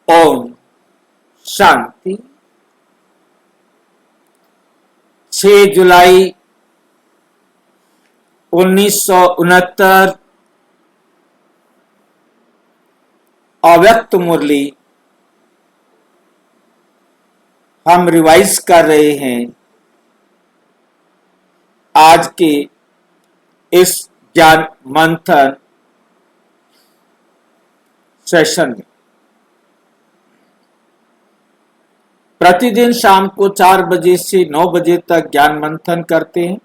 ओम शांति। 6 जुलाई 1969 अव्यक्त मुरली हम रिवाइज कर रहे हैं आज के इस ज्ञान मंथन सेशन में। प्रतिदिन शाम को 4 बजे से 9 बजे तक ज्ञान मंथन करते हैं,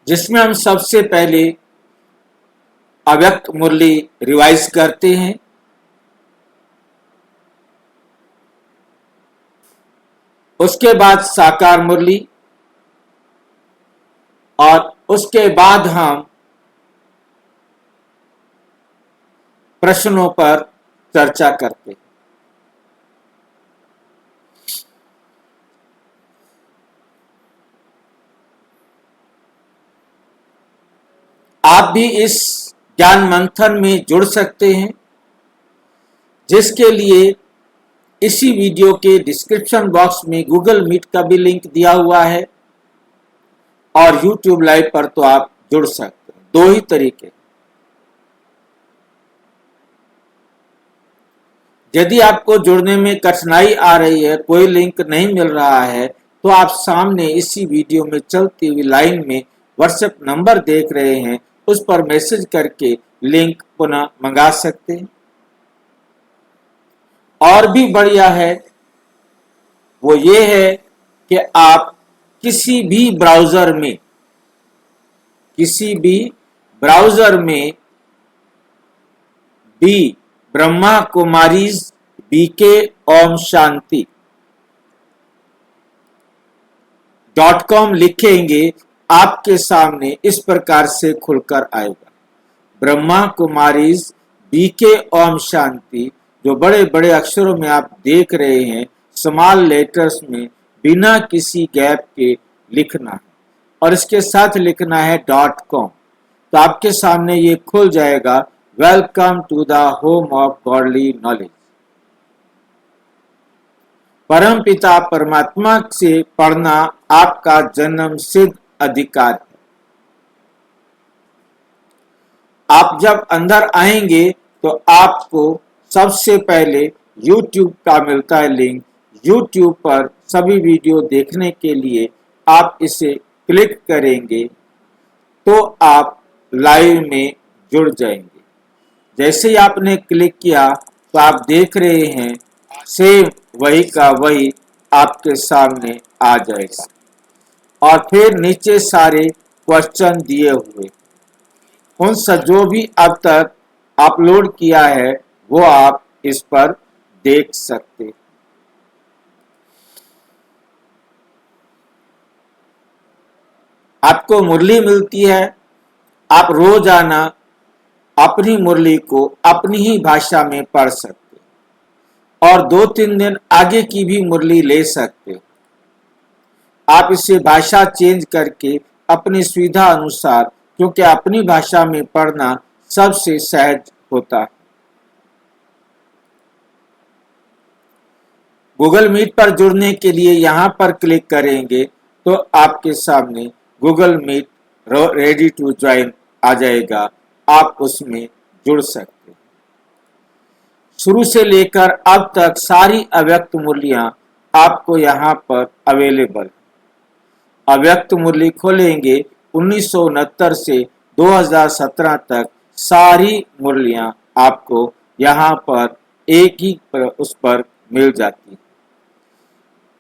जिसमें हम सबसे पहले अव्यक्त मुरली रिवाइज करते हैं। उसके बाद साकार मुरली और उसके बाद हम प्रश्नों पर चर्चा करते हैं। आप भी इस ज्ञान मंथन में जुड़ सकते हैं, जिसके लिए इसी वीडियो के डिस्क्रिप्शन बॉक्स में गूगल मीट का भी लिंक दिया हुआ है और यूट्यूब लाइव पर तो आप जुड़ सकते हैं। 2 ही तरीके। यदि आपको जुड़ने में कठिनाई आ रही है, कोई लिंक नहीं मिल रहा है, तो आप सामने इसी वीडियो में चलती हुई लाइन में व्हाट्सएप नंबर देख रहे हैं, उस पर मैसेज करके लिंक पुनः मंगा सकते हैं। और भी बढ़िया है वो ये है कि आप किसी भी ब्राउजर में भी ब्रह्मा कुमारीज बीके ओम शांति .com लिखेंगे, आपके सामने इस प्रकार से खुलकर आएगा। ब्रह्मा कुमारीज बीके ओम शांति, जो बड़े बड़े अक्षरों में आप देख रहे हैं, स्मॉल लेटर्स में बिना किसी गैप के लिखना है और इसके साथ लिखना है .com। तो आपके सामने ये खुल जाएगा। Welcome to the home of godly knowledge. परम पिता परमात्मा से पढ़ना आपका जन्म सिद्ध अधिकार है। आप जब अंदर आएंगे तो आपको सबसे पहले YouTube का मिलता है लिंक। YouTube पर सभी वीडियो देखने के लिए आप इसे क्लिक करेंगे तो आप लाइव में जुड़ जाएंगे। जैसे ही आपने क्लिक किया तो आप देख रहे हैं सेम वही का वही आपके सामने आ जाएगा और फिर नीचे सारे क्वेश्चन दिए हुए, उन सब जो भी अब तक अपलोड किया है वो आप इस पर देख सकते हैं। आपको मुरली मिलती है, आप रोजाना अपनी मुरली को अपनी ही भाषा में पढ़ सकते और 2-3 दिन आगे की भी मुरली ले सकते। आप इसे भाषा चेंज करके अपनी सुविधा अनुसार, क्योंकि अपनी भाषा में पढ़ना सबसे सहज होता है। गूगल मीट पर जुड़ने के लिए यहाँ पर क्लिक करेंगे तो आपके सामने Google Meet ready to join आ जाएगा। आप उसमें जुड़ सकते हैं। शुरू से लेकर अब तक सारी अव्यक्त मुरलियां आपको यहाँ पर अवेलेबल। अव्यक्त मुरली खोलेंगे 1969 से 2017 तक सारी मुरलियां आपको यहाँ पर एक ही उस पर मिल जाती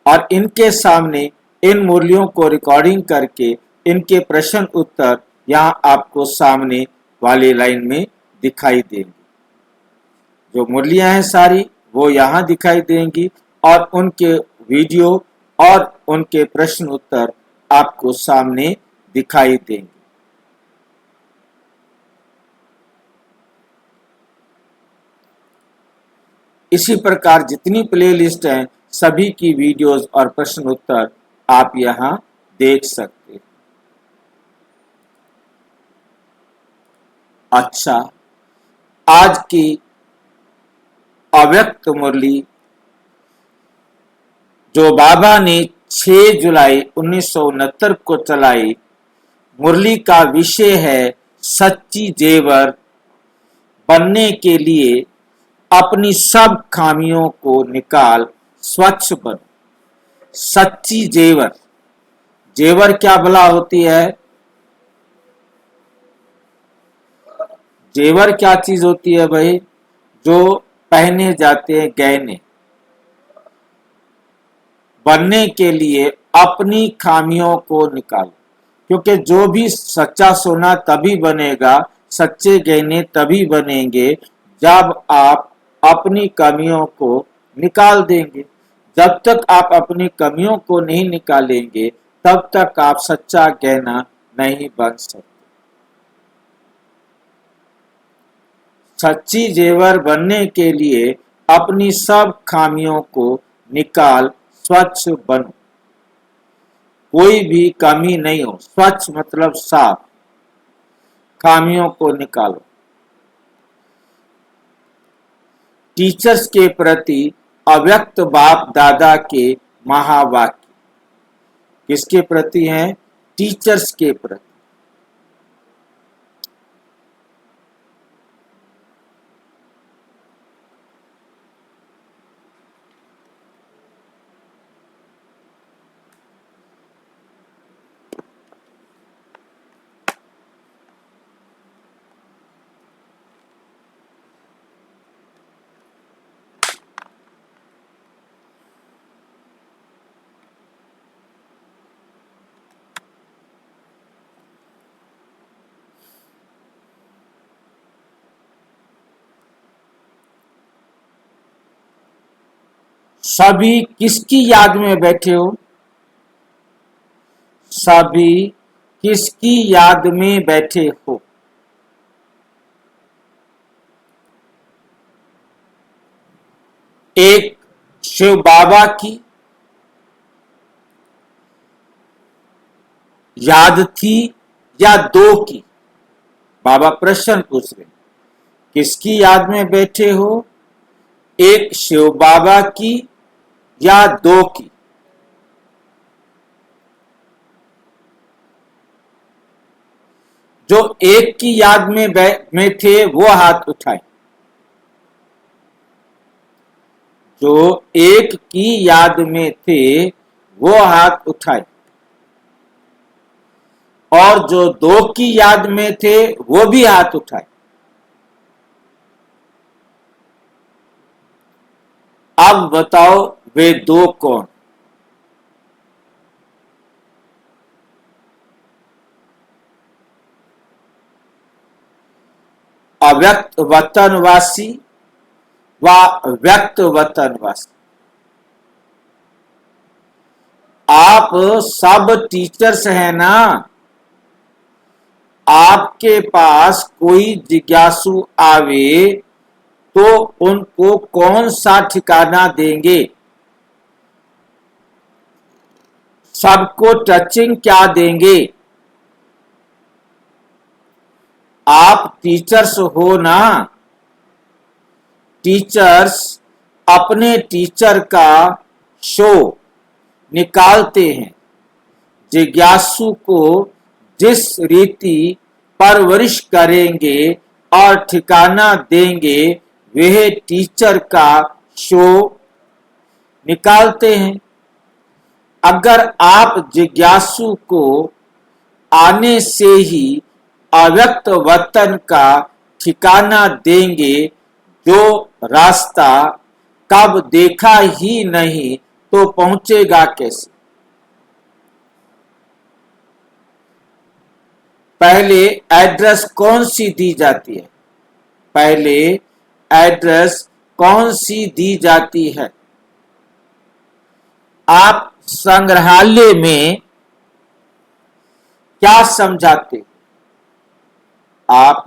और इनके सामने इन मुरलियों को रिकॉर्डिंग करके इनके प्रश्न उत्तर यहाँ आपको सामने वाली लाइन में दिखाई देंगी। जो मुरलियां हैं सारी वो यहाँ दिखाई देंगी और उनके वीडियो और उनके प्रश्न उत्तर आपको सामने दिखाई देंगे। इसी प्रकार जितनी प्लेलिस्ट हैं सभी की वीडियोस और प्रश्न उत्तर आप यहाँ देख सकते हैं। अच्छा, आज की अव्यक्त मुरली जो बाबा ने 6 जुलाई 1969 को चलाई। मुरली का विषय है सच्ची जेवर बनने के लिए अपनी सब खामियों को निकाल स्वच्छ बनो। सच्ची जेवर, जेवर क्या भला होती है? जेवर क्या चीज होती है भाई? जो पहने जाते हैं गहने। बनने के लिए अपनी खामियों को निकालो, क्योंकि जो भी सच्चा सोना तभी बनेगा, सच्चे गहने तभी बनेंगे जब आप अपनी कमियों को निकाल देंगे। जब तक आप अपनी कमियों को नहीं निकालेंगे तब तक आप सच्चा गहना नहीं बन सकते। सच्ची जेवर बनने के लिए अपनी सब खामियों को निकाल स्वच्छ बनो। कोई भी कमी नहीं हो। स्वच्छ मतलब साफ। खामियों को निकालो। टीचर्स के प्रति अव्यक्त बाप दादा के महावाक्य किसके प्रति हैं? टीचर्स के प्रति। सभी किसकी याद में बैठे हो? सभी किसकी याद में बैठे हो? एक शिव बाबा की याद थी या दो की? बाबा प्रश्न पूछ रहे। किसकी याद में बैठे हो? एक शिव बाबा की या दो की? जो एक की याद में थे वो हाथ उठाए। जो एक की याद में थे वो हाथ उठाए। और जो दो की याद में थे वो भी हाथ उठाए। अब बताओ वे दो कौन? अव्यक्त वतनवासी व व्यक्त वतनवासी। आप सब टीचर्स हैं ना? आपके पास कोई जिज्ञासु आवे तो उनको कौन सा ठिकाना देंगे? सबको टचिंग क्या देंगे? आप टीचर्स हो ना? टीचर्स अपने टीचर का शो निकालते हैं। जिज्ञासु को जिस रीति परवरिश करेंगे और ठिकाना देंगे वह टीचर का शो निकालते हैं। अगर आप जिज्ञासु को आने से ही अव्यक्त वतन का ठिकाना देंगे जो रास्ता कब देखा ही नहीं तो पहुंचेगा कैसे? पहले एड्रेस कौन सी दी जाती है? पहले एड्रेस कौन सी दी जाती है? आप संग्रहालय में क्या समझाते? आप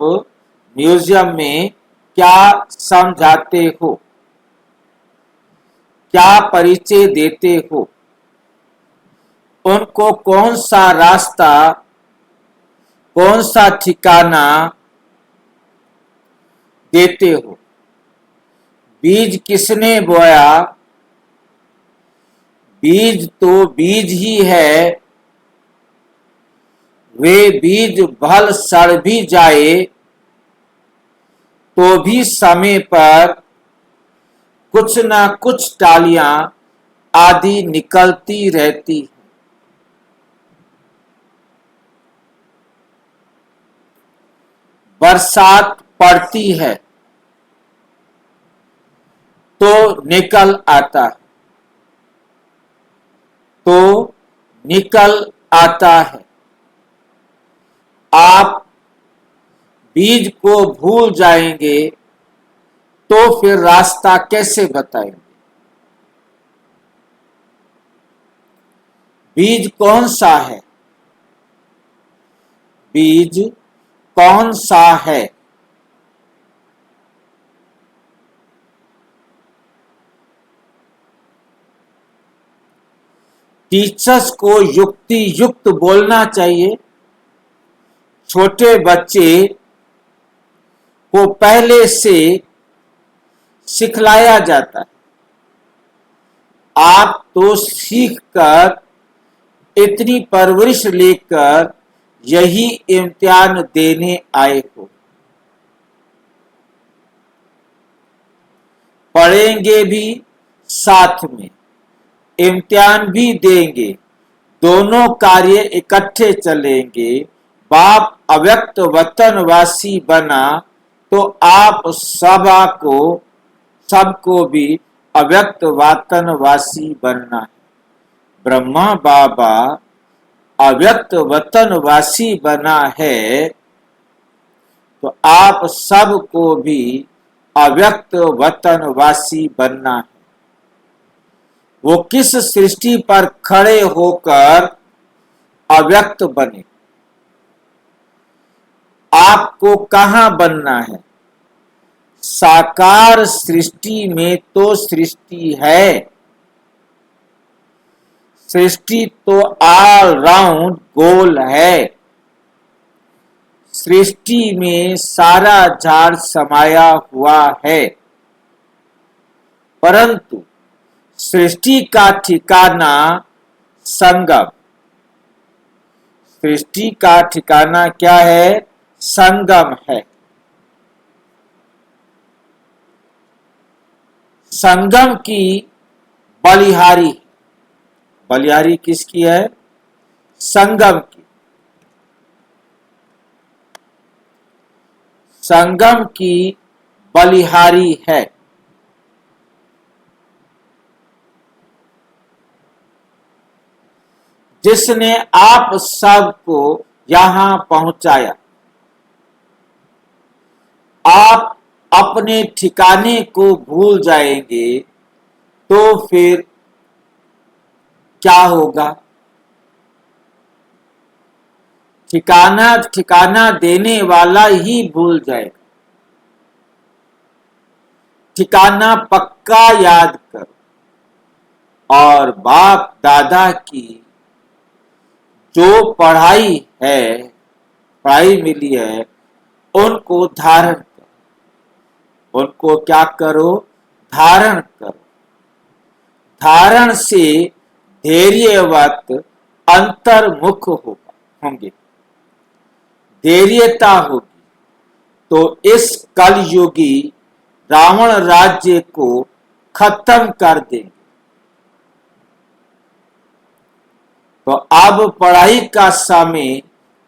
म्यूजियम में क्या समझाते हो? क्या परिचय देते हो? उनको कौन सा रास्ता, कौन सा ठिकाना देते हो? बीज किसने बोया? बीज तो बीज ही है, वे बीज भल सड़ भी जाए तो भी समय पर कुछ ना कुछ टालियां आदि निकलती रहती। बरसात पड़ती है तो निकल आता है, तो निकल आता है। आप बीज को भूल जाएंगे तो फिर रास्ता कैसे बताएंगे? बीज कौन सा है? बीज कौन सा है? टीचर्स को युक्ति युक्त बोलना चाहिए। छोटे बच्चे को पहले से सिखलाया जाता है। आप तो सीखकर इतनी परवरिश लेकर यही इम्तिहान देने आए हो। पढ़ेंगे भी साथ में, इम्तिहान भी देंगे, दोनों कार्य इकट्ठे चलेंगे। बाप अव्यक्त वतनवासी बना तो आप सबको भी अव्यक्त वतनवासी बनना है। ब्रह्मा बाबा अव्यक्त वतनवासी बना है तो आप सबको भी अव्यक्त वतनवासी बनना है। वो किस सृष्टि पर खड़े होकर अव्यक्त बने? आपको कहां बनना है? साकार सृष्टि में तो सृष्टि है। सृष्टि तो ऑल राउंड गोल है। सृष्टि में सारा झाड़ समाया हुआ है, परंतु सृष्टि का ठिकाना संगम। सृष्टि का ठिकाना क्या है? संगम है। संगम की बलिहारी, बलिहारी किसकी है? संगम की। संगम की बलिहारी है। जिसने आप सबको यहां पहुंचाया। आप अपने ठिकाने को भूल जाएंगे तो फिर क्या होगा? ठिकाना देने वाला ही भूल जाएगा। ठिकाना पक्का याद करो और बाप दादा की जो पढ़ाई मिली है उनको धारण करो। उनको क्या करो? धारण करो। धारण से धैर्यवत अंतर्मुख होंगे। धैर्यता होगी तो इस कलयुगी रावण राज्य को खत्म कर देंगे। तो अब पढ़ाई का समय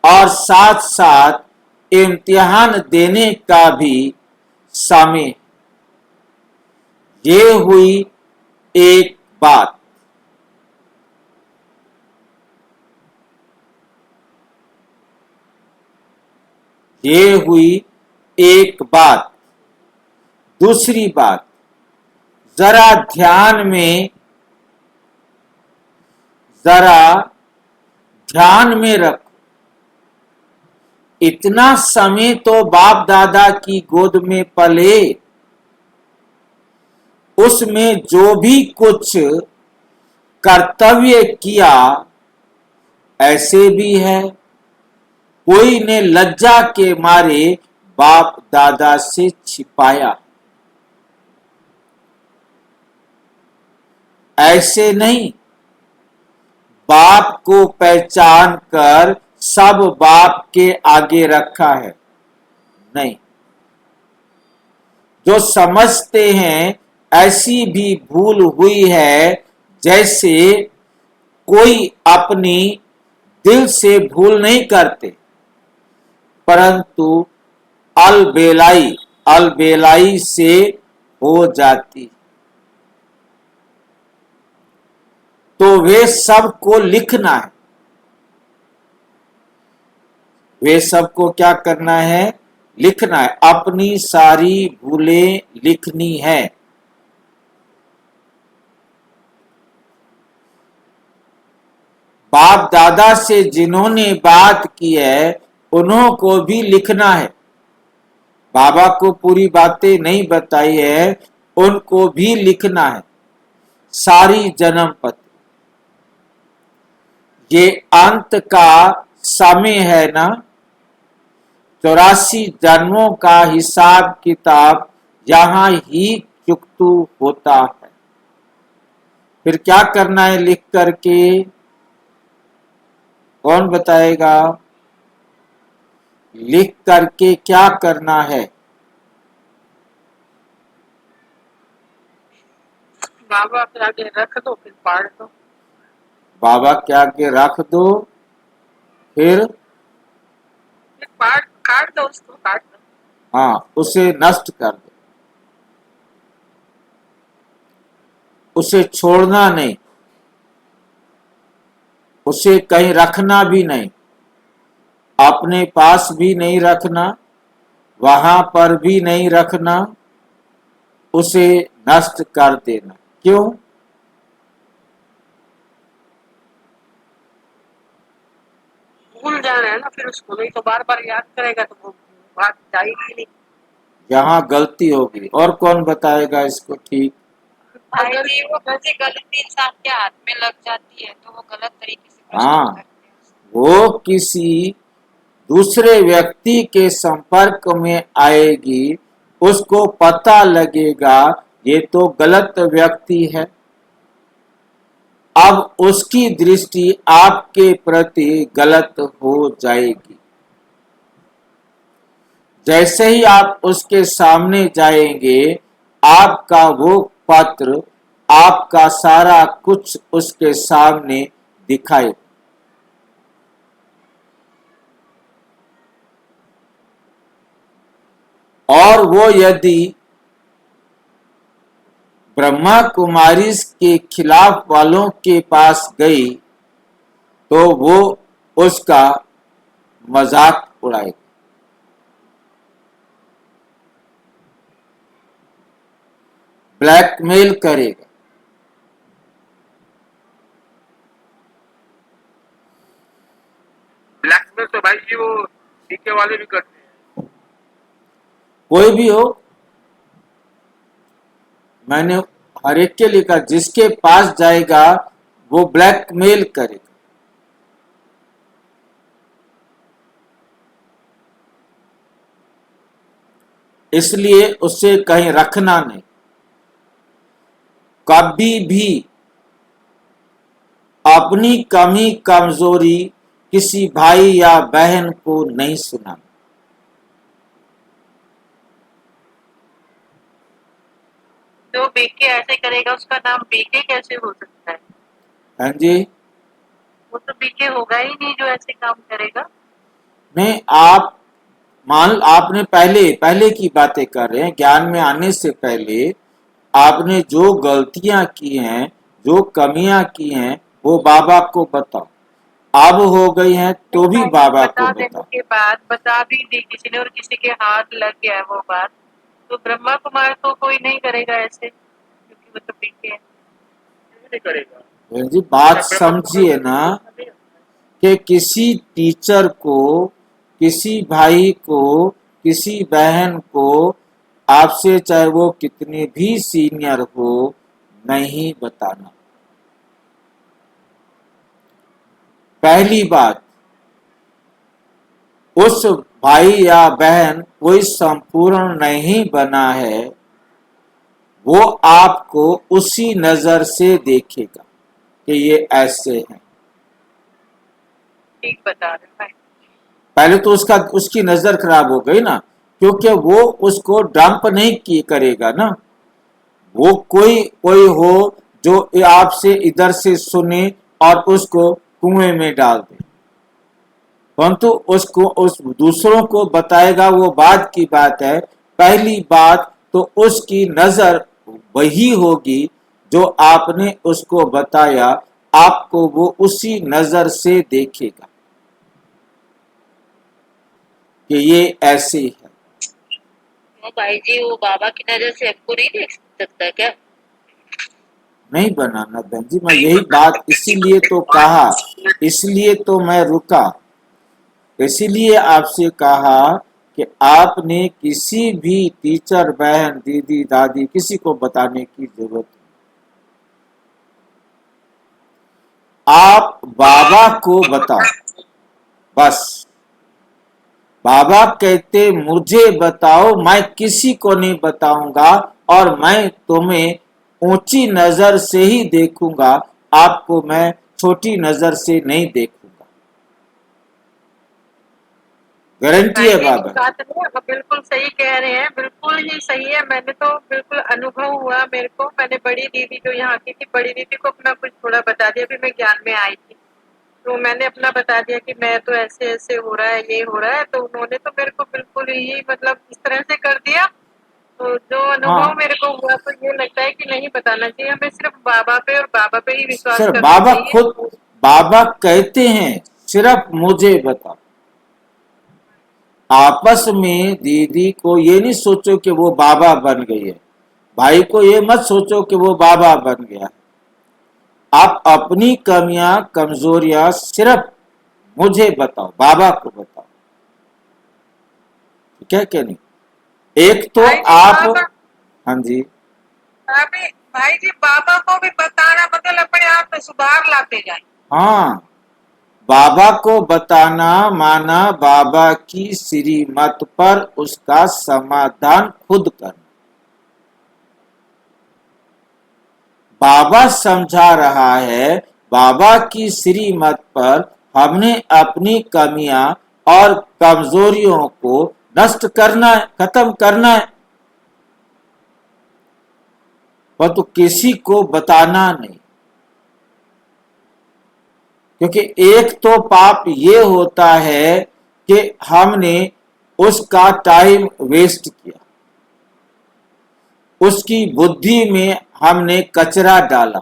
और साथ साथ इम्तिहान देने का भी समय। ये हुई एक बात। ये हुई एक बात। दूसरी बात, जरा ध्यान में रखो। इतना समय तो बाप दादा की गोद में पले, उसमें जो भी कुछ कर्तव्य किया ऐसे भी है। कोई ने लज्जा के मारे बाप दादा से छिपाया। ऐसे नहीं, बाप को पहचान कर सब बाप के आगे रखा है, नहीं। जो समझते हैं ऐसी भी भूल हुई है, जैसे कोई अपनी दिल से भूल नहीं करते, परंतु अलबेलाई अलबेलाई से हो जाती। तो वे सबको लिखना है, वे सबको क्या करना है, लिखना है, अपनी सारी भूलें लिखनी है। बाप दादा से जिन्होंने बात की है उन्हों को भी लिखना है। बाबा को पूरी बातें नहीं बताई है, उनको भी लिखना है, सारी जन्म पत्र। ये अंत का समय है ना, 84 जन्मों का हिसाब किताब यहाँ ही चुकतू होता है। फिर क्या करना है लिख करके, कौन बताएगा? लिख करके क्या करना है? बाबा के आगे रख दो, फिर पाड़ दो। बाबा के आगे रख दो, फिर पाड़ काट दो, उसको काट दो। हाँ, उसे नष्ट कर दो, उसे छोड़ना नहीं, उसे कहीं रखना भी नहीं, अपने पास भी नहीं रखना, वहां पर भी नहीं रखना, उसे नष्ट कर देना। क्यों? भूल जाना है ना फिर उसको, नहीं तो बार बार याद करेगा तो वो बात जाएगी नहीं। यहाँ गलती होगी, और कौन बताएगा इसको ठीक? भाई जी, वो वैसे गलती इंसान के हाथ में लग जाती है तो वो गलत तरीके से प्रश्न हाँ, करते हैं। वो किसी दूसरे व्यक्ति के संपर्क में आएगी, उसको पता लगेगा ये तो गलत व्यक्ति है, अब उसकी दृष्टि आपके प्रति गलत हो जाएगी। जैसे ही आप उसके सामने जाएंगे, आपका वो पत्र, आपका सारा कुछ उसके सामने दिखाए। और वो यदि ब्रह्मा कुमारी के खिलाफ वालों के पास गई तो वो उसका मजाक उड़ाएगा, ब्लैकमेल करेगा। ब्लैकमेल तो भाई जी वो डीके वाले भी करते हैं। कोई भी हो, मैंने हर एक के लिखा, जिसके पास जाएगा वो ब्लैकमेल करेगा। इसलिए उसे कहीं रखना नहीं, कभी भी अपनी कमी कमजोरी किसी भाई या बहन को नहीं सुनाना। जो बीके ऐसे करेगा उसका नाम बीके कैसे हो सकता है? हाँ जी, वो तो बीके होगा ही नहीं जो ऐसे काम करेगा। नहीं, आप आपने पहले की बातें कर रहे हैं, ज्ञान में आने से पहले आपने जो गलतियां की हैं, जो कमियां की हैं, वो बाबा को बताओ। अब हो गई हैं तो भी बाबा को बता देने बताओ। के बाद बता भी दी किसी ने और किसी के हाथ लग गया है वो बात, तो ब्रह्मा कुमार तो कोई नहीं करेगा ऐसे, क्योंकि वो तो बीके है, नहीं करेगा। बहन जी, बात समझिए ना, कि किसी टीचर को, किसी भाई को, किसी बहन को आपसे चाहे वो कितने भी सीनियर हो, नहीं बताना। पहली बात, उस भाई या बहन कोई संपूर्ण नहीं बना है, वो आपको उसी नजर से देखेगा कि ये ऐसे हैं। ठीक बता रहे हैं भाई। पहले तो उसकी नजर खराब हो गई ना, क्योंकि वो उसको डंप नहीं की करेगा ना। वो कोई कोई हो जो आपसे इधर से सुने और उसको कुएं में डाल दे, परंतु उसको उस दूसरों को बताएगा वो बाद की बात है। पहली बात तो उसकी नजर वही होगी जो आपने उसको बताया, आपको वो उसी नजर से देखेगा कि ये ऐसे है। वो भाई जी वो बाबा की नजर से हमको नहीं देख सकता क्या? नहीं बनाना बहन जी, मैं यही बात इसीलिए तो कहा, इसलिए तो मैं रुका, इसीलिए आपसे कहा कि आपने किसी भी टीचर, बहन, दीदी, दादी, किसी को बताने की जरूरत नहीं। आप बाबा को बताओ बस। बाबा कहते मुझे बताओ, मैं किसी को नहीं बताऊंगा और मैं तुम्हें ऊंची नजर से ही देखूंगा, आपको मैं छोटी नजर से नहीं देखूंगा। गारंटी है भाई जी बाबा। बात नहीं, आप बिल्कुल सही कह रहे हैं, बिल्कुल ही सही है। मैंने तो बिल्कुल अनुभव हुआ मेरे को। मैंने बड़ी दीदी जो यहाँ की थी, बड़ी दीदी को अपना कुछ थोड़ा बता दिया। फिर मैं ज्ञान में आई थी तो मैंने अपना बता दिया कि मैं तो ऐसे ऐसे हो रहा है, ये हो रहा है। तो उन्होंने तो मेरे को बिल्कुल ही मतलब इस तरह से कर दिया। तो जो अनुभव हाँ, मेरे को हुआ तो ये लगता है कि नहीं बताना चाहिए, हमें सिर्फ बाबा पे और बाबा पे ही विश्वास सर करना बाबा चाहिए। खुद, बाबा कहते हैं सिर्फ मुझे बताओ। आपस में दीदी को ये नहीं सोचो कि वो बाबा बन गई है, भाई को ये मत सोचो कि वो बाबा बन गया। आप अपनी कमियां, कमजोरियां सिर्फ मुझे बताओ, बाबा को बताओ। ठीक है क्या नहीं? एक तो भाई जी आप, बाबा, हाँ जी, अभी भाई जी बाबा को भी बताना मतलब अपने आप में सुधार लाते जाए। हाँ, बाबा को बताना माना बाबा की श्रीमत पर उसका समाधान खुद करना। बाबा समझा रहा है, बाबा की श्रीमत पर हमने अपनी कमियां और कमजोरियों को नष्ट करना है, खत्म करना है, पर तो किसी को बताना नहीं। क्योंकि एक तो पाप ये होता है कि हमने उसका टाइम वेस्ट किया, उसकी बुद्धि में हमने कचरा डाला,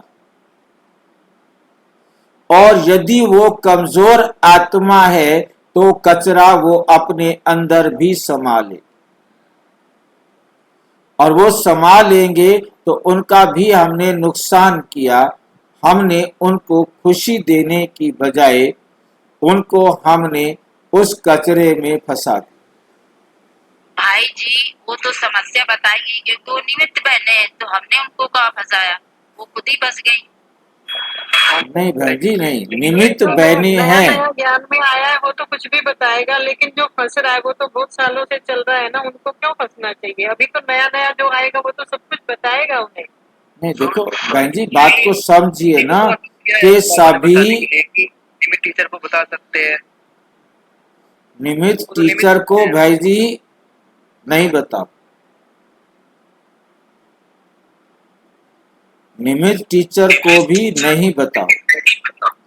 और यदि वो कमजोर आत्मा है तो कचरा वो अपने अंदर भी संभाले, और वो संभाल लेंगे तो उनका भी हमने नुकसान किया। हमने उनको खुशी देने की बजाय उनको हमने उस कचरे में फंसा दिया। भाई जी वो तो समस्या बताएगी क्योंकि वो निमित्त बहने हैं, तो हमने उनको कहाँ फंसाया, वो खुद ही फंस गई। नहीं बहन जी, नहीं, निमित्त जो बहने नया हैं। नया ज्ञान में आया है वो तो कुछ भी बताएगा, लेकिन जो फंस रहा है वो तो बहुत सालों से चल रहा है ना, उनको क्यों फंसना चाहिए? अभी तो नया नया जो आएगा वो तो सब कुछ बताएगा उन्हें। नहीं देखो बहन जी, बात को समझिए ना कि सभी निमित टीचर को बता सकते हैं। निमित्त टीचर को भाई जी नहीं बताओ, निमित्त टीचर को भी नहीं बताओ।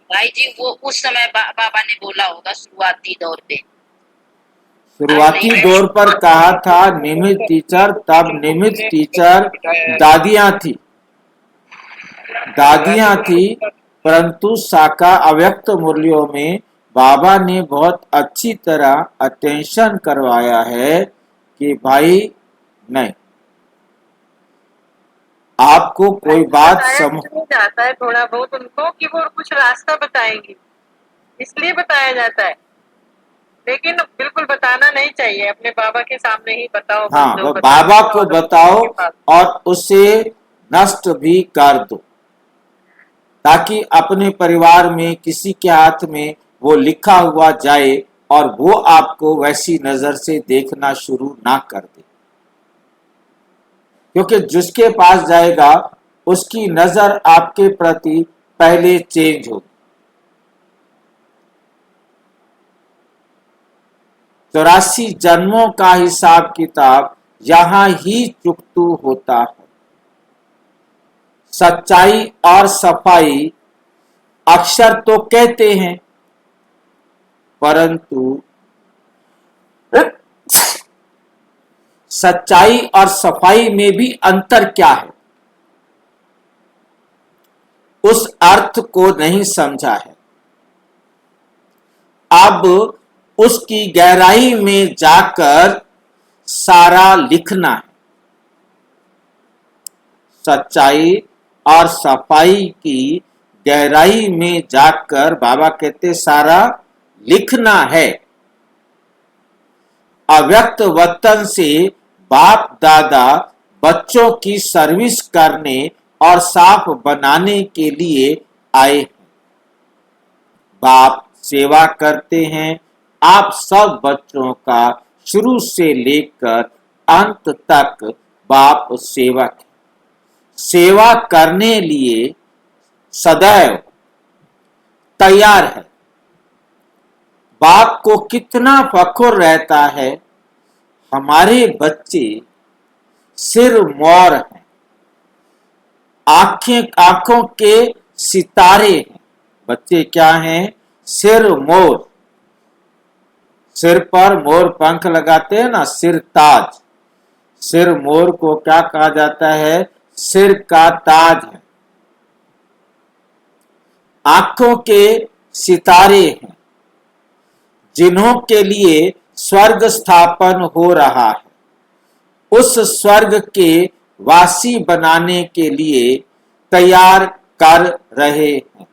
भाई जी वो उस समय बाबा ने बोला होगा शुरुआती दौर पे। शुरुआती दौर पर कहा था निमित्त टीचर, तब निमित्त टीचर दादियां थी, दादियां थी, परंतु साका अव्यक्त मूल्यों में बाबा ने बहुत अच्छी तरह अटेंशन करवाया है कि भाई नहीं, आपको कोई बात बताया नहीं जाता है थोड़ा बहुत उनको कि वो कुछ रास्ता बताएंगे, इसलिए बताया जाता है। लेकिन बिल्कुल बताना नहीं चाहिए, अपने बाबा के सामने ही बताओ बस। हाँ, जो वो बताना बाबा है को और बताओ उनके पास। और उसे नष्ट भी कर दो, ताकि अपने परिवार में किसी के हाथ में वो लिखा हुआ जाए और वो आपको वैसी नजर से देखना शुरू ना कर दे। क्योंकि जिसके पास जाएगा उसकी नजर आपके प्रति पहले चेंज होगी। 84 जन्मों का हिसाब किताब यहां ही चुकतू होता है। सच्चाई और सफाई अक्षर तो कहते हैं, परंतु सच्चाई और सफाई में भी अंतर क्या है, उस अर्थ को नहीं समझा है। अब उसकी गहराई में जाकर सारा लिखना है। सच्चाई और सफाई की गहराई में जाकर बाबा कहते सारा लिखना है। अव्यक्त वतन से बाप दादा बच्चों की सर्विस करने और साफ बनाने के लिए आए हैं। बाप सेवा करते हैं। आप सब बच्चों का शुरू से लेकर अंत तक बाप सेवक है। सेवा करने लिए सदैव तैयार है। बाप को कितना फख्र रहता है, हमारे बच्चे सिर मोर हैं, आंखों के सितारे हैं। बच्चे क्या हैं? सिर मोर। सिर पर मोर पंख लगाते हैं ना, सिर ताज। सिर मोर को क्या कहा जाता है? सिर का ताज है। आंखों के सितारे हैं, जिन्हों के लिए स्वर्ग स्थापन हो रहा है। उस स्वर्ग के वासी बनाने के लिए तैयार कर रहे हैं।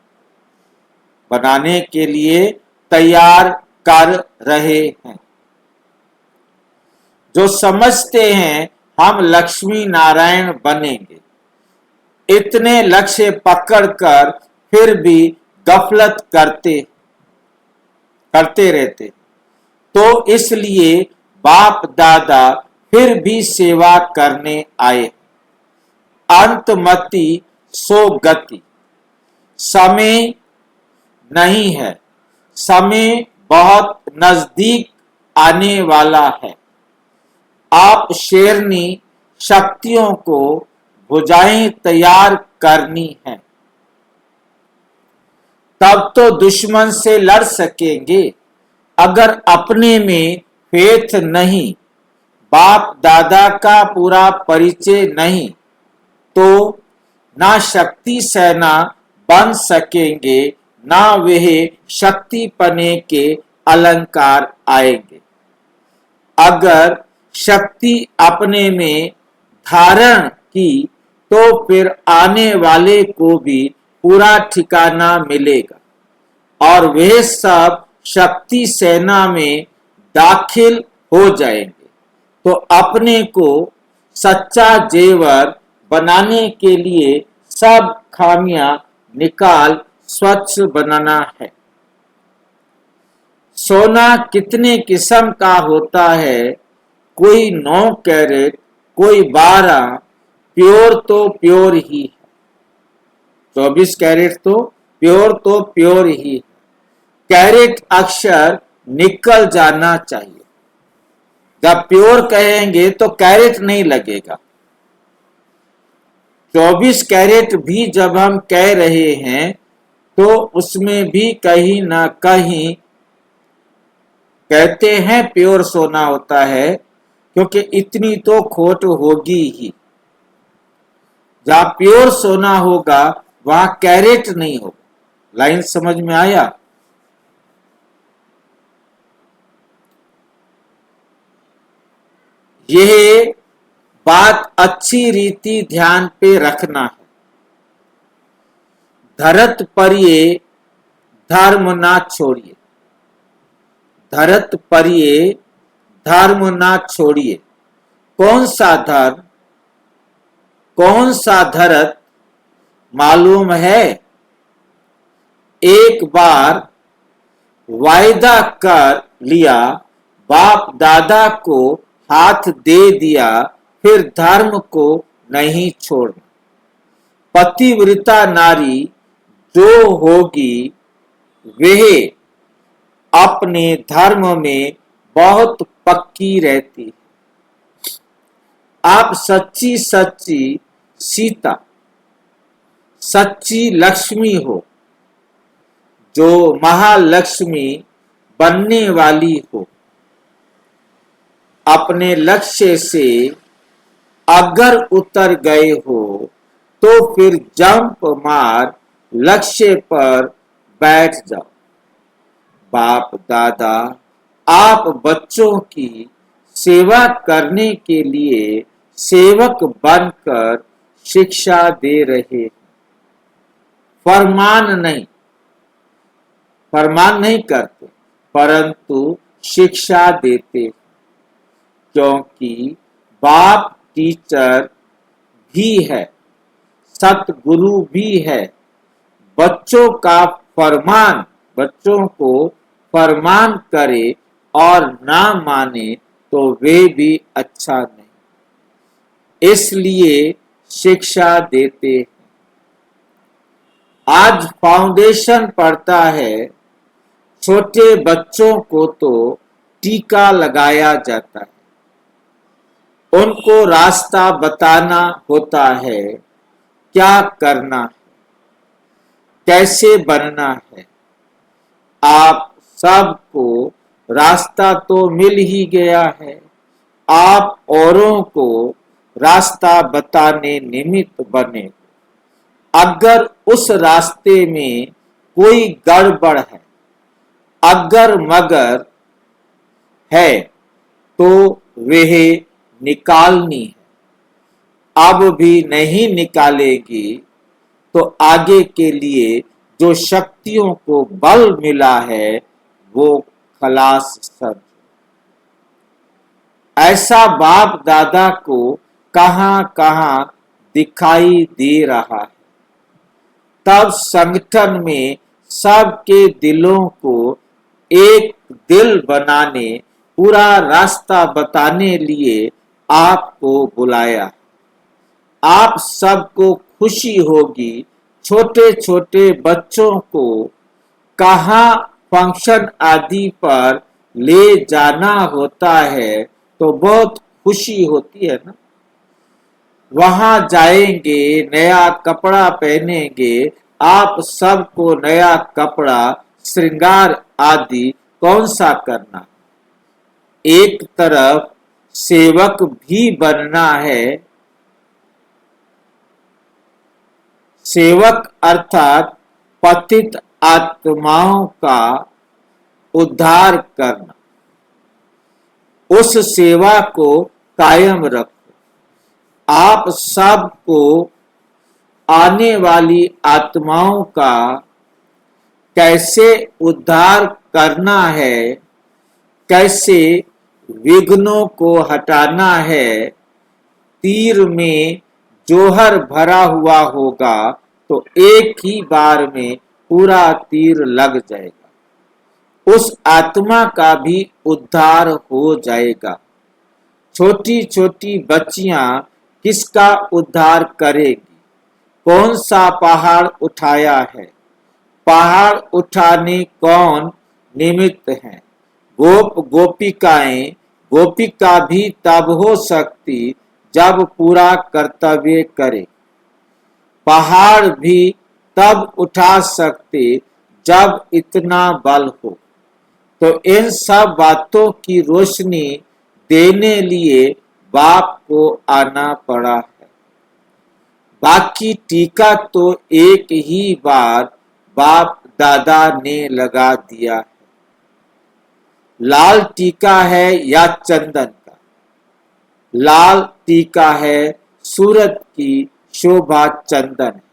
बनाने के लिए तैयार कर रहे हैं। जो समझते हैं हम लक्ष्मी नारायण बनेंगे, इतने लक्ष्य पकड़कर फिर भी गफलत करते रहते, तो इसलिए बाप दादा फिर भी सेवा करने आए। अंतमति सो गति। समय नहीं है, समय बहुत नजदीक आने वाला है। आप शेरनी शक्तियों को भुजाएं तैयार करनी है, तब तो दुश्मन से लड़ सकेंगे। अगर अपने में फेथ नहीं, बाप दादा का पूरा परिचय नहीं, तो ना शक्ति सेना बन सकेंगे, ना वह शक्ति पने के अलंकार आएंगे। अगर शक्ति अपने में धारण की, तो फिर आने वाले को भी पूरा ठिकाना मिलेगा और वे सब शक्ति सेना में दाखिल हो जाएंगे। तो अपने को सच्चा जेवर बनाने के लिए सब खामियां निकाल स्वच्छ बनाना है। सोना कितने किस्म का होता है? कोई 9 कैरेट, कोई 12, प्योर तो प्योर ही है। 24 कैरेट तो प्योर ही है। कैरेट अक्षर निकल जाना चाहिए। जब प्योर कहेंगे तो कैरेट नहीं लगेगा। 24 कैरेट भी जब हम कह रहे हैं तो उसमें भी कहीं ना कहीं कहते हैं प्योर सोना होता है, क्योंकि इतनी तो खोट होगी ही। जहां प्योर सोना होगा वहां कैरेट नहीं होगा। लाइन समझ में आया? यह बात अच्छी रीति ध्यान पे रखना है। धरत पर ये धर्म ना छोड़िए। धरत पर ये धर्म ना छोड़िए। कौन सा धर्म, कौन सा धरत मालूम है? एक बार वायदा कर लिया, बाप दादा को हाथ दे दिया, फिर धर्म को नहीं छोड़ना। पतिव्रता नारी जो होगी वह अपने धर्म में बहुत पक्की रहती है। आप सच्ची सच्ची सीता, सच्ची लक्ष्मी हो, जो महालक्ष्मी बनने वाली हो। अपने लक्ष्य से अगर उतर गए हो तो फिर जंप मार लक्ष्य पर बैठ जाओ। बाप दादा आप बच्चों की सेवा करने के लिए सेवक बनकर शिक्षा दे रहे हैं। फरमान नहीं करते, परंतु शिक्षा देते, क्योंकि बाप टीचर भी है, सतगुरु भी है। बच्चों को फरमान करे और ना माने तो वे भी अच्छा नहीं, इसलिए शिक्षा देते हैं। आज फाउंडेशन पढ़ता है, छोटे बच्चों को तो टीका लगाया जाता है, उनको रास्ता बताना होता है, क्या करना है, कैसे बनना है। आप सबको रास्ता तो मिल ही गया है, आप औरों को रास्ता बताने निमित्त बने। अगर उस रास्ते में कोई गड़बड़ है, अगर मगर है, तो वह निकालनी है। अब भी नहीं निकालेगी तो आगे के लिए जो शक्तियों को बल मिला है वो खलास सब। ऐसा बाप दादा को कहां कहां दिखाई दे रहा है। तब संगठन में सबके दिलों को एक दिल बनाने, पूरा रास्ता बताने लिए आपको बुलाया। आप सबको खुशी होगी। छोटे छोटे बच्चों को कहाँ फंक्शन आदि पर ले जाना होता है तो बहुत खुशी होती है ना। वहां जाएंगे, नया कपड़ा पहनेंगे। आप सबको नया कपड़ा, श्रृंगार आदि कौन सा करना। एक तरफ सेवक भी बनना है। सेवक अर्थात पतित आत्माओं का उद्धार करना। उस सेवा को कायम रखो। आप सबको आने वाली आत्माओं का कैसे उद्धार करना है, कैसे विघ्नों को हटाना है। तीर में जोहर भरा हुआ होगा तो एक ही बार में पूरा तीर लग जाएगा, उस आत्मा का भी उद्धार हो जाएगा। छोटी छोटी बच्चियां किसका उद्धार करेगी। कौन सा पहाड़ उठाया है, पहाड़ उठाने कौन निमित्त है। गोप गोपिकाएं, गोपिका भी तब हो सकती जब पूरा कर्तव्य करे। पहाड़ भी तब उठा सकते जब इतना बल हो। तो इन सब बातों की रोशनी देने लिए बाप को आना पड़ा है। बाकी टीका तो एक ही बार बाप दादा ने लगा दिया है। लाल टीका है या चंदन का। लाल टीका है, सूरत की शोभा चंदन है।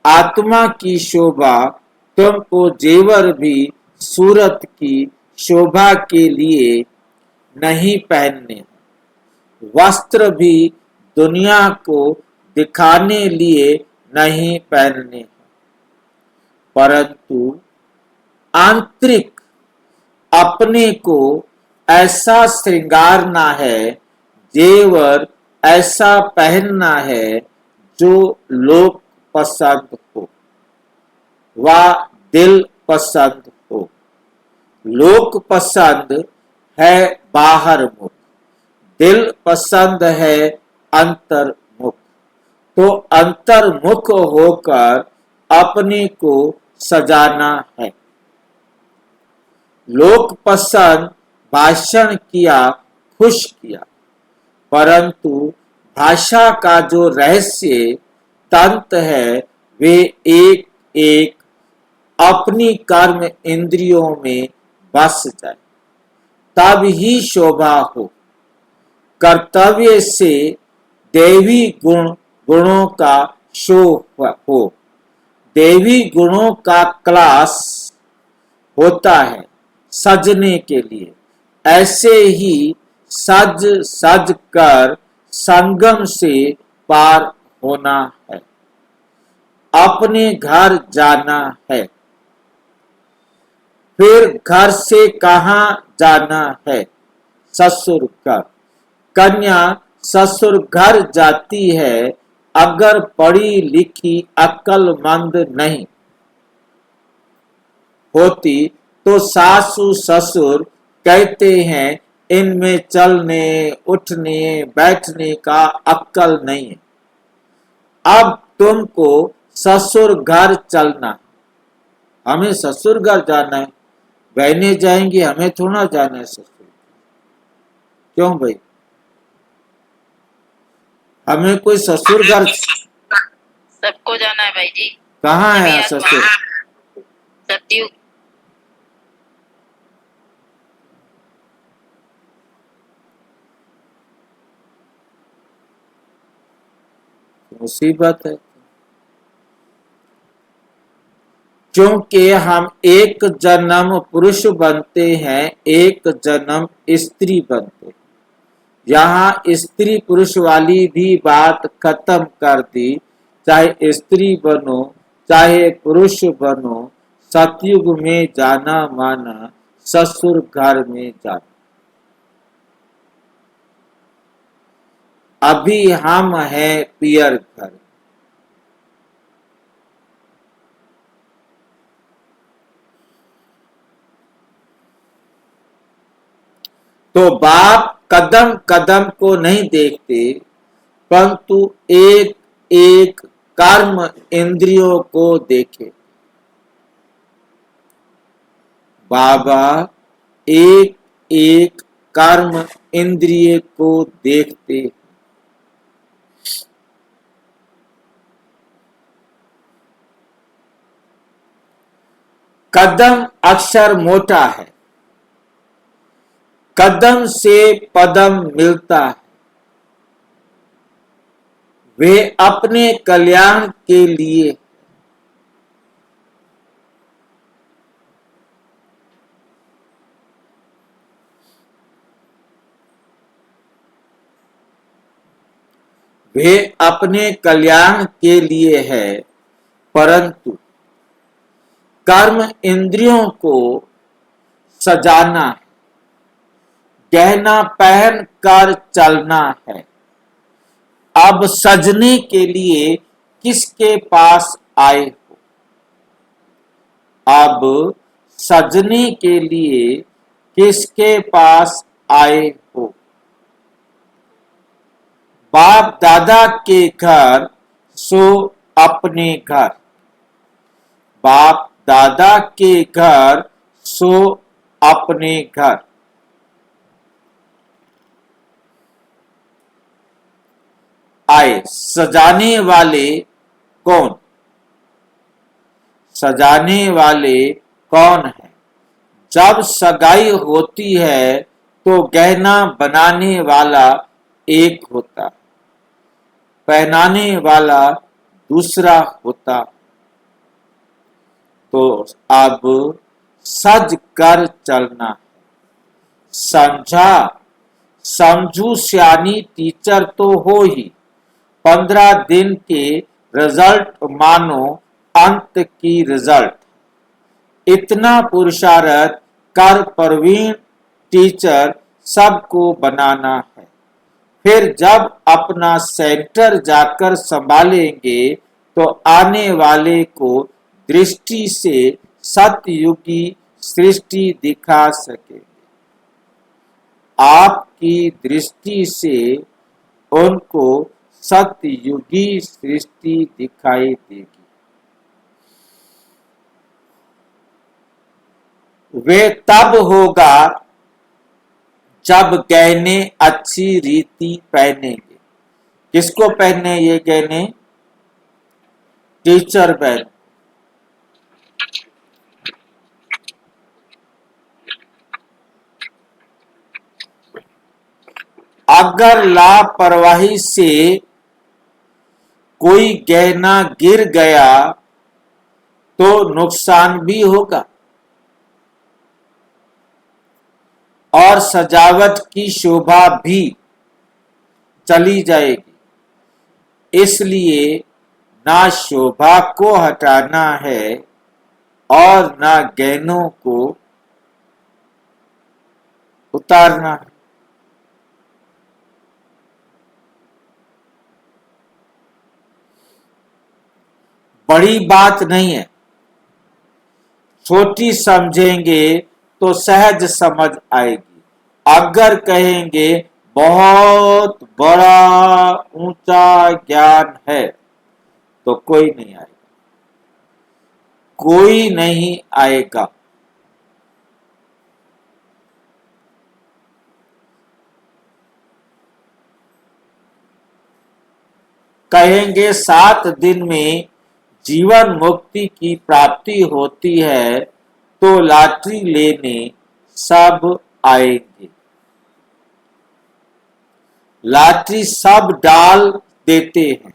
आत्मा की शोभा तुमको जेवर भी सूरत की शोभा के लिए नहीं पहनने, वस्त्र भी दुनिया को दिखाने लिए नहीं पहनने, परंतु आंतरिक अपने को ऐसा श्रृंगारना है, जेवर ऐसा पहनना है जो लोक पसंद हो व दिल पसंद हो। लोक पसंद है बाहर मुख, दिल पसंद है अंतर्मुख। तो अंतर्मुख होकर अपने को सजाना है। लोक पसंद भाषण किया, खुश किया, परंतु भाषा का जो रहस्य तंत्र है वे एक एक अपनी कर्म इंद्रियों में बस जाए, तब ही शोभा हो। कर्तव्य से देवी गुणों का शो हो। देवी गुणों का क्लास होता है सजने के लिए। ऐसे ही सज सज कर संगम से पार होना है, अपने घर जाना है। फिर घर से कहाँ जाना है? ससुर घर। कन्या ससुर घर जाती है अगर पढ़ी लिखी अक्लमंद नहीं होती तो सासू ससुर कहते हैं इनमें चलने उठने बैठने का अक्ल नहीं है, अब तुमको ससुर घर चलना। हमें ससुर घर जाना है, बहनें जाएंगी, हमें थोड़ा जाना है ससुर। क्यों भाई? हमें कोई ससुर घर सबको जाना है भाई जी। कहाँ है ससुर? सत्युग। मुसीबत है, क्योंकि हम एक जन्म पुरुष बनते हैं, एक जन्म स्त्री बनते हैं। यहाँ स्त्री पुरुष वाली भी बात खत्म कर दी। चाहे स्त्री बनो चाहे पुरुष बनो, सतयुग में जाना माना ससुर घर में जाना। अभी हम हैं पियर घर। तो बाप कदम कदम को नहीं देखते, परंतु एक एक कर्म इंद्रियों को देखे। बाबा एक एक कर्म इंद्रिय को देखते। कदम अक्षर मोटा है, कदम से पदम मिलता है। वे अपने कल्याण के लिए वे अपने कल्याण के लिए है, परंतु कर्म इंद्रियों को सजाना है, गहना पहन कर चलना है। अब सजने के लिए किसके पास आए हो? अब सजने के लिए किसके पास आए हो? बाप दादा के घर सो अपने घर। बाप दादा के घर सो अपने घर। आए सजाने वाले कौन? सजाने वाले कौन है? जब सगाई होती है तो गहना बनाने वाला एक होता, पहनाने वाला दूसरा होता। तो अब सज कर चलना है। समझा? समझू सियानी टीचर तो हो ही, 15 दिन के रिजल्ट मानो अंत की रिजल्ट। इतना पुरुषार्थ कर प्रवीण टीचर सबको बनाना है। फिर जब अपना सेंटर जाकर संभालेंगे तो आने वाले को दृष्टि से सतयुगी सृष्टि दिखा सकेंगे। आपकी दृष्टि से उनको सतयुगी सृष्टि दिखाई देगी। वे तब होगा जब गहने अच्छी रीति पहनेंगे। किसको पहने ये गहने? टीचर बहन। अगर लापरवाही से कोई गहना गिर गया तो नुकसान भी होगा और सजावट की शोभा भी चली जाएगी। इसलिए ना शोभा को हटाना है और ना गहनों को उतारना है। बड़ी बात नहीं है, छोटी समझेंगे तो सहज समझ आएगी। अगर कहेंगे बहुत बड़ा ऊंचा ज्ञान है तो कोई नहीं आएगा, कोई नहीं आएगा। कहेंगे 7 दिन में जीवन मुक्ति की प्राप्ति होती है तो लॉटरी लेने सब आएंगे। लॉटरी सब डाल देते हैं,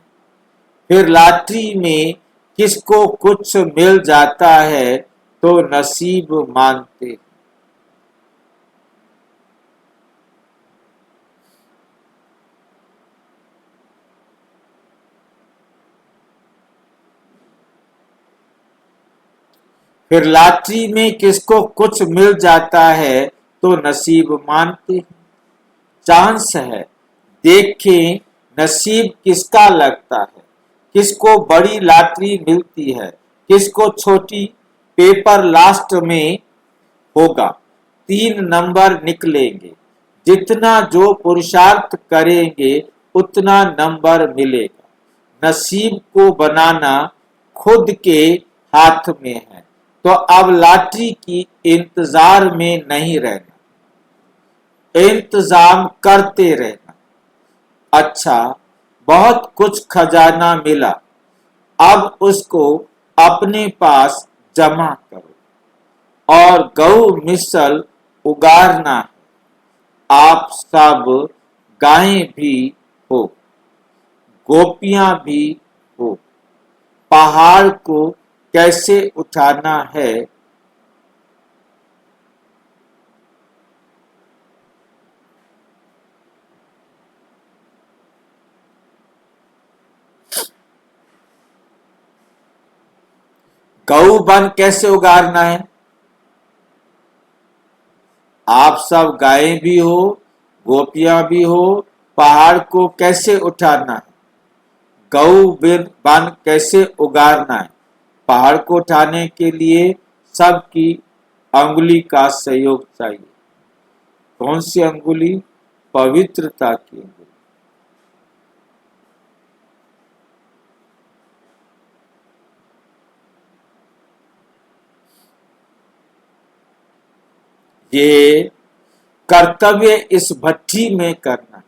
फिर लॉटरी में किसको कुछ मिल जाता है तो नसीब मानते हैं। फिर लॉटरी में किसको कुछ मिल जाता है तो नसीब मानते हैं। चांस है, देखें नसीब किसका लगता है, किसको बड़ी लॉटरी मिलती है, किसको छोटी। पेपर लास्ट में होगा, 3 नंबर निकलेंगे। जितना जो पुरुषार्थ करेंगे उतना नंबर मिलेगा। नसीब को बनाना खुद के हाथ में है, तो अब लॉटरी की इंतजार में नहीं रहना, इंतजाम करते रहना। अच्छा, बहुत कुछ खजाना मिला, अब उसको अपने पास जमा करो और गौ मिसल उगारना है। आप सब गायें भी हो, गोपियां भी हो। पहाड़ को कैसे उठाना है गऊ वन कैसे उगारना है। आप सब गायें भी हो, गोपियां भी हो। पहाड़ को कैसे उठाना है, गऊ वन कैसे उगारना है। पहाड़ को उठाने के लिए सबकी अंगुली का सहयोग चाहिए। कौन सी अंगुली? पवित्रता की अंगुली। ये कर्तव्य इस भट्ठी में करना,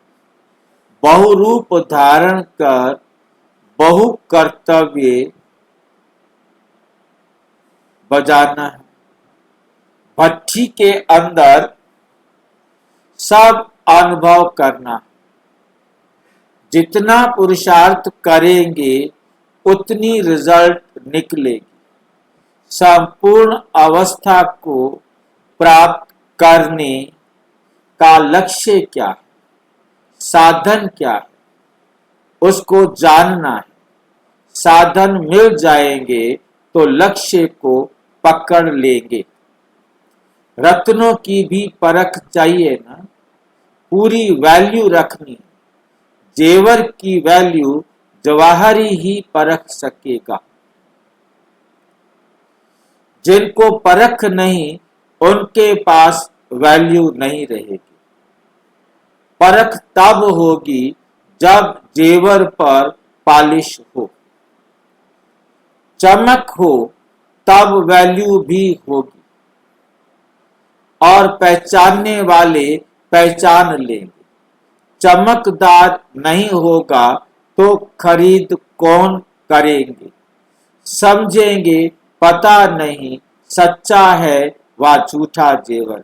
बहुरूप धारण कर बहु कर्तव्य बजाना है। भट्ठी के अंदर सब अनुभव करना। जितना पुरुषार्थ करेंगे उतनी रिजल्ट निकलेगी। संपूर्ण अवस्था को प्राप्त करने का लक्ष्य क्या है, साधन क्या है, उसको जानना है। साधन मिल जाएंगे तो लक्ष्य को पकड़ लेंगे। रत्नों की भी परख चाहिए ना, पूरी वैल्यू रखनी। जेवर की वैल्यू जवाहरी ही परख सकेगा। जिनको परख नहीं उनके पास वैल्यू नहीं रहेगी। परख तब होगी जब जेवर पर पॉलिश हो, चमक हो, तब वैल्यू भी होगी और पहचानने वाले पहचान लेंगे। चमकदार नहीं होगा तो खरीद कौन करेंगे। समझेंगे पता नहीं सच्चा है व झूठा जेवर।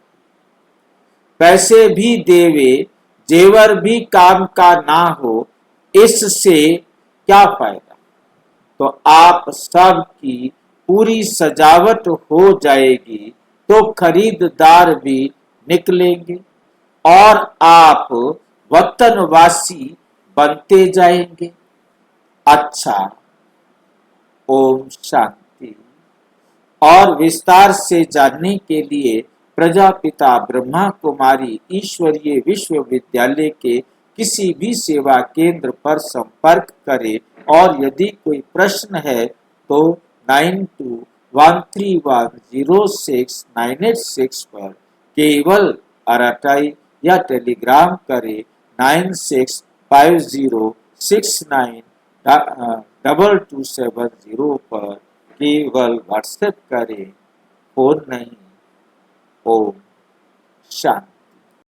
पैसे भी देवे जेवर भी काम का ना हो, इससे क्या फायदा। तो आप सब की पूरी सजावट हो जाएगी तो खरीददार भी निकलेंगे और आप वतनवासी बनते जाएंगे। अच्छा, ओम शांति। और विस्तार से जानने के लिए प्रजापिता ब्रह्मा कुमारी ईश्वरीय विश्वविद्यालय के किसी भी सेवा केंद्र पर संपर्क करें और यदि कोई प्रश्न है तो 9213106986 पर केवल अराटाई या टेलीग्राम करें 9650692270 पर केवल व्हाट्सएप करें, फोन नहीं। ओम शांति।